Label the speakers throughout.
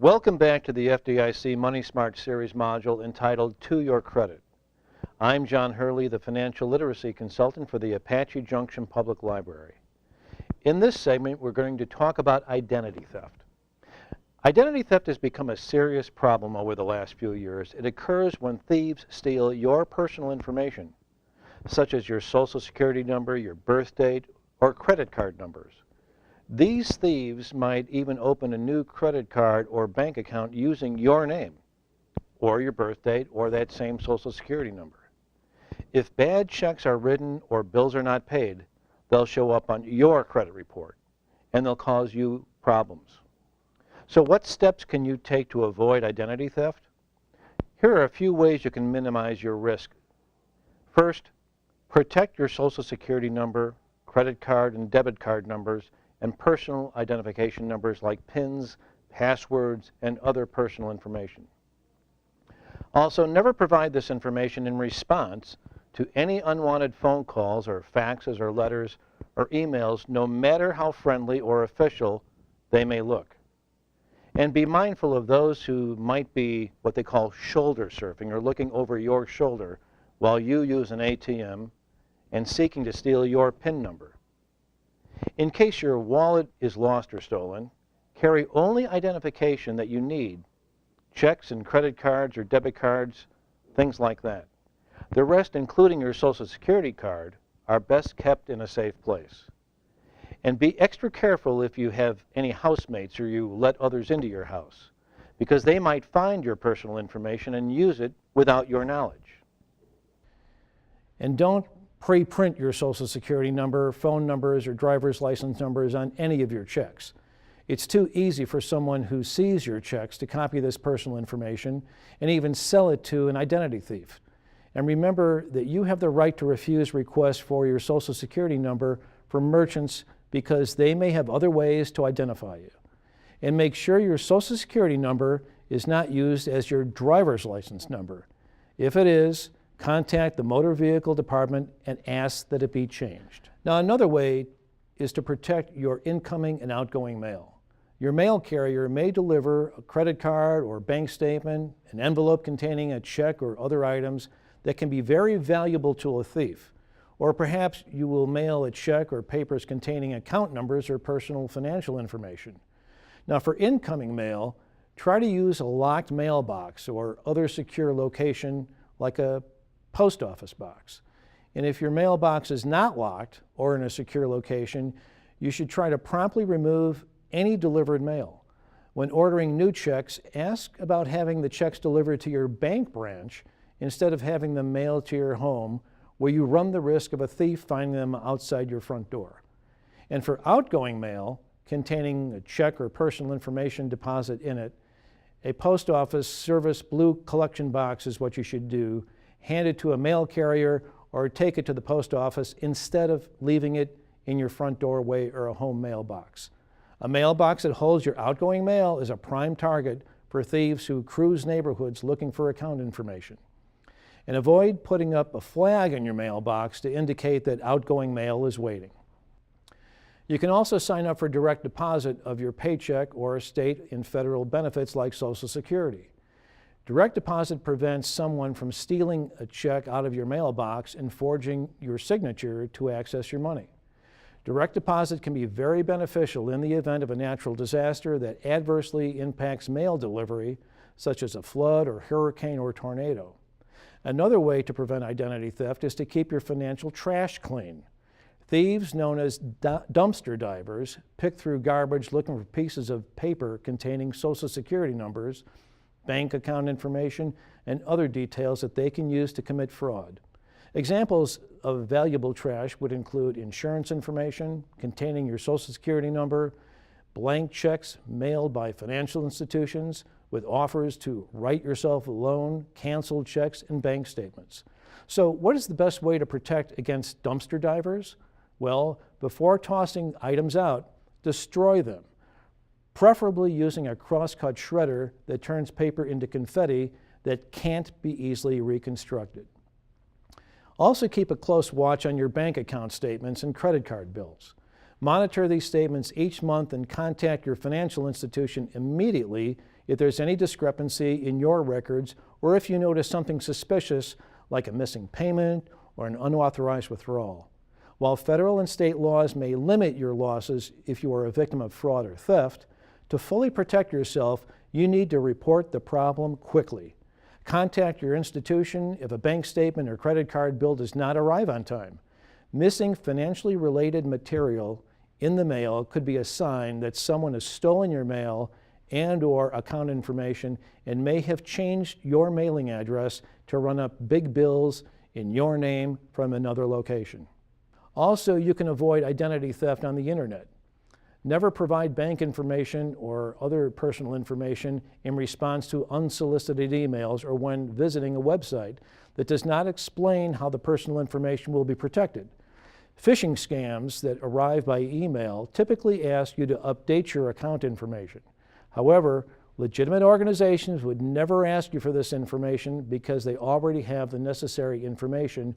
Speaker 1: Welcome back to the FDIC Money Smart Series module entitled To Your Credit. I'm John Hurley, the Financial Literacy Consultant for the Apache Junction Public Library. In this segment, we're going to talk about identity theft. Identity theft has become a serious problem over the last few years. It occurs when thieves steal your personal information, such as your Social Security number, your birth date, or credit card numbers. These thieves might even open a new credit card or bank account using your name, or your birth date, or that same Social Security number. If bad checks are written or bills are not paid, they'll show up on your credit report, and they'll cause you problems. So what steps can you take to avoid identity theft? Here are a few ways you can minimize your risk. First, protect your Social Security number, credit card and debit card numbers, and personal identification numbers like PINs, passwords, and other personal information. Also, never provide this information in response to any unwanted phone calls or faxes or letters or emails, no matter how friendly or official they may look. And be mindful of those who might be what they call shoulder surfing, or looking over your shoulder while you use an ATM and seeking to steal your PIN number. In case your wallet is lost or stolen, carry only identification that you need, checks and credit cards or debit cards, things like that. The rest, including your Social Security card, are best kept in a safe place. And be extra careful if you have any housemates or you let others into your house, because they might find your personal information and use it without your knowledge. And don't pre-print your Social Security number, phone numbers, or driver's license numbers on any of your checks. It's too easy for someone who sees your checks to copy this personal information and even sell it to an identity thief. And remember that you have the right to refuse requests for your Social Security number from merchants because they may have other ways to identify you. And make sure your Social Security number is not used as your driver's license number. If it is, contact the motor vehicle department and ask that it be changed. Now, another way is to protect your incoming and outgoing mail. Your mail carrier may deliver a credit card or bank statement, an envelope containing a check or other items that can be very valuable to a thief. Or perhaps you will mail a check or papers containing account numbers or personal financial information. Now, for incoming mail, try to use a locked mailbox or other secure location like a post office box. And if your mailbox is not locked or in a secure location, you should try to promptly remove any delivered mail. When ordering new checks, ask about having the checks delivered to your bank branch instead of having them mailed to your home, where you run the risk of a thief finding them outside your front door. And for outgoing mail containing a check or personal information deposit in it, a post office service blue collection box is what you should do. Hand it to a mail carrier or take it to the post office instead of leaving it in your front doorway or a home mailbox. A mailbox that holds your outgoing mail is a prime target for thieves who cruise neighborhoods looking for account information. And avoid putting up a flag in your mailbox to indicate that outgoing mail is waiting. You can also sign up for direct deposit of your paycheck or state and federal benefits like Social Security. Direct deposit prevents someone from stealing a check out of your mailbox and forging your signature to access your money. Direct deposit can be very beneficial in the event of a natural disaster that adversely impacts mail delivery, such as a flood or hurricane or tornado. Another way to prevent identity theft is to keep your financial trash clean. Thieves, known as dumpster divers, pick through garbage looking for pieces of paper containing Social Security numbers, bank account information, and other details that they can use to commit fraud. Examples of valuable trash would include insurance information containing your Social Security number, blank checks mailed by financial institutions with offers to write yourself a loan, canceled checks, and bank statements. So what is the best way to protect against dumpster divers? Well, before tossing items out, destroy them, preferably using a cross-cut shredder that turns paper into confetti that can't be easily reconstructed. Also keep a close watch on your bank account statements and credit card bills. Monitor these statements each month and contact your financial institution immediately if there's any discrepancy in your records or if you notice something suspicious like a missing payment or an unauthorized withdrawal. While federal and state laws may limit your losses if you are a victim of fraud or theft, to fully protect yourself, you need to report the problem quickly. Contact your institution if a bank statement or credit card bill does not arrive on time. Missing financially related material in the mail could be a sign that someone has stolen your mail and/or account information and may have changed your mailing address to run up big bills in your name from another location. Also, you can avoid identity theft on the internet. Never provide bank information or other personal information in response to unsolicited emails or when visiting a website that does not explain how the personal information will be protected. Phishing scams that arrive by email typically ask you to update your account information. However, legitimate organizations would never ask you for this information because they already have the necessary information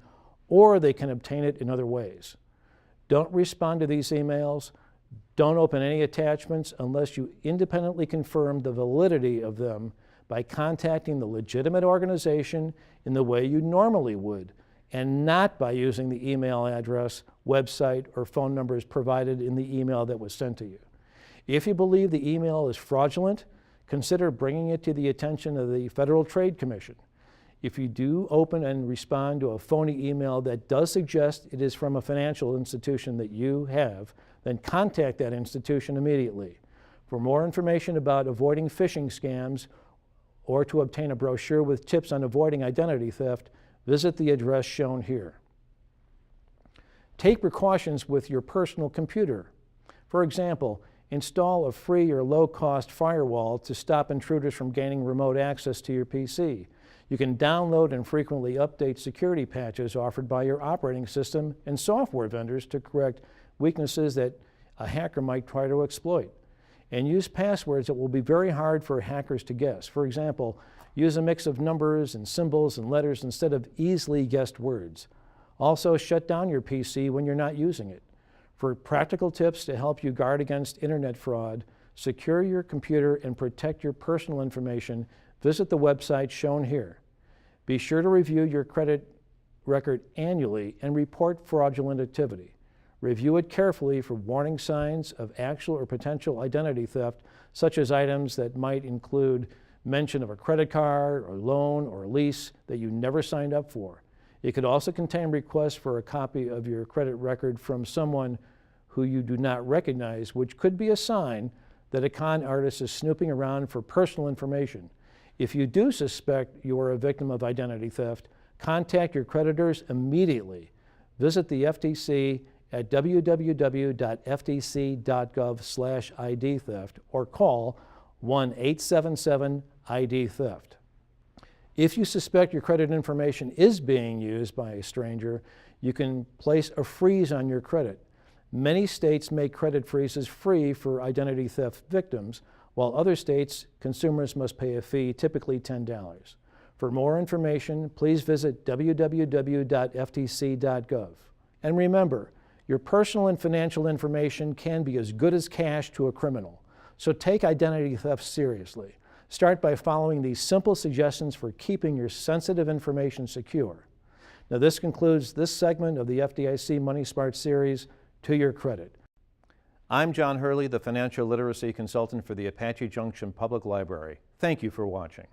Speaker 1: or they can obtain it in other ways. Don't respond to these emails. Don't open any attachments unless you independently confirm the validity of them by contacting the legitimate organization in the way you normally would, and not by using the email address, website, or phone numbers provided in the email that was sent to you. If you believe the email is fraudulent, consider bringing it to the attention of the Federal Trade Commission. If you do open and respond to a phony email that does suggest it is from a financial institution that you have, then contact that institution immediately. For more information about avoiding phishing scams or to obtain a brochure with tips on avoiding identity theft, visit the address shown here. Take precautions with your personal computer. For example, install a free or low-cost firewall to stop intruders from gaining remote access to your PC. You can download and frequently update security patches offered by your operating system and software vendors to correct weaknesses that a hacker might try to exploit. And use passwords that will be very hard for hackers to guess. For example, use a mix of numbers and symbols and letters instead of easily guessed words. Also, shut down your PC when you're not using it. For practical tips to help you guard against internet fraud, secure your computer, and protect your personal information, visit the website shown here. Be sure to review your credit record annually and report fraudulent activity. Review it carefully for warning signs of actual or potential identity theft, such as items that might include mention of a credit card or loan or lease that you never signed up for. It could also contain requests for a copy of your credit record from someone who you do not recognize, which could be a sign that a con artist is snooping around for personal information. If you do suspect you are a victim of identity theft, contact your creditors immediately. Visit the FTC at www.ftc.gov/ID-theft or call 1-877-ID-THEFT. If you suspect your credit information is being used by a stranger, you can place a freeze on your credit. Many states make credit freezes free for identity theft victims, while other states, consumers must pay a fee, typically $10. For more information, please visit www.ftc.gov. And remember, your personal and financial information can be as good as cash to a criminal. So take identity theft seriously. Start by following these simple suggestions for keeping your sensitive information secure. Now, this concludes this segment of the FDIC Money Smart series, To Your Credit. I'm John Hurley, the Financial Literacy Consultant for the Apache Junction Public Library. Thank you for watching.